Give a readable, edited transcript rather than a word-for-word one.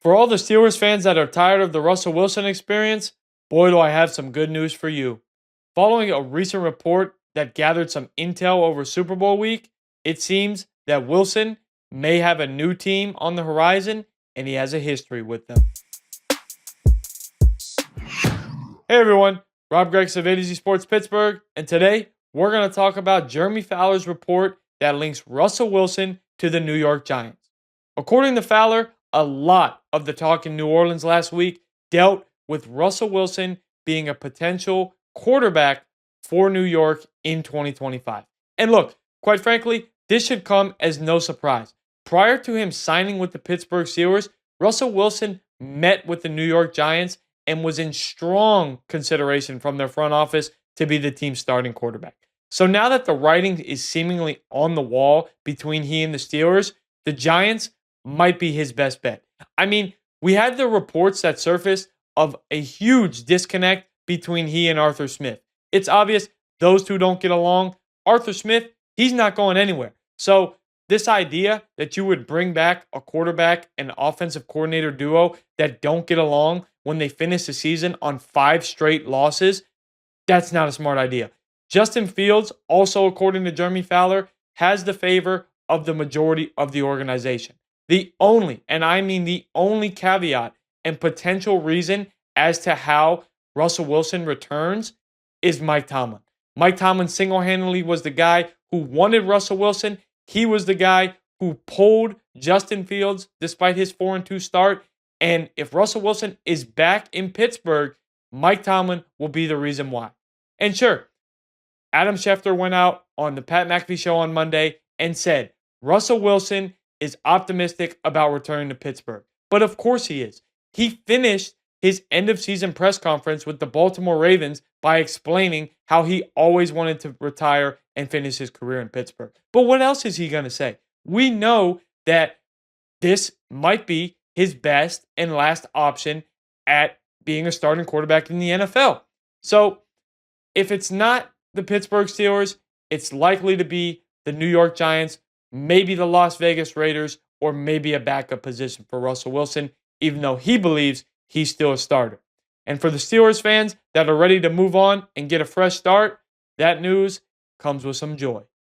For all the Steelers fans that are tired of the Russell Wilson experience, boy, do I have some good news for you. Following a recent report that gathered some intel over Super Bowl week, it seems that Wilson may have a new team on the horizon and he has a history with them. Hey everyone, Rob Gregson of A to Z Sports Pittsburgh, and today we're going to talk about Jeremy Fowler's report that links Russell Wilson to the New York Giants. According to Fowler, a lot of the talk in New Orleans last week dealt with Russell Wilson being a potential quarterback for New York in 2025. And look, quite frankly, this should come as no surprise. Prior to him signing with the Pittsburgh Steelers, Russell Wilson met with the New York Giants and was in strong consideration from their front office to be the team's starting quarterback. So now that the writing is seemingly on the wall between he and the Steelers, the Giants might be his best bet. I mean, we had the reports that surfaced of a huge disconnect between he and Arthur Smith. It's obvious those two don't get along. Arthur Smith, he's not going anywhere. So this idea that you would bring back a quarterback and offensive coordinator duo that don't get along when they finish the season on 5 straight losses, that's not a smart idea. Justin Fields, also according to Jeremy Fowler, has the favor of the majority of the organization. The only, and I mean the only caveat and potential reason as to how Russell Wilson returns is Mike Tomlin. Mike Tomlin single-handedly was the guy who wanted Russell Wilson. He was the guy who pulled Justin Fields despite his 4-2 start. And if Russell Wilson is back in Pittsburgh, Mike Tomlin will be the reason why. And sure, Adam Schefter went out on the Pat McAfee show on Monday and said Russell Wilson is optimistic about returning to Pittsburgh. But of course he is. He finished his end-of-season press conference with the Baltimore Ravens by explaining how he always wanted to retire and finish his career in Pittsburgh. But what else is he going to say? We know that this might be his best and last option at being a starting quarterback in the NFL. So if it's not the Pittsburgh Steelers, it's likely to be the New York Giants, maybe the Las Vegas Raiders, or maybe a backup position for Russell Wilson, even though he believes he's still a starter. And for the Steelers fans that are ready to move on and get a fresh start, that news comes with some joy.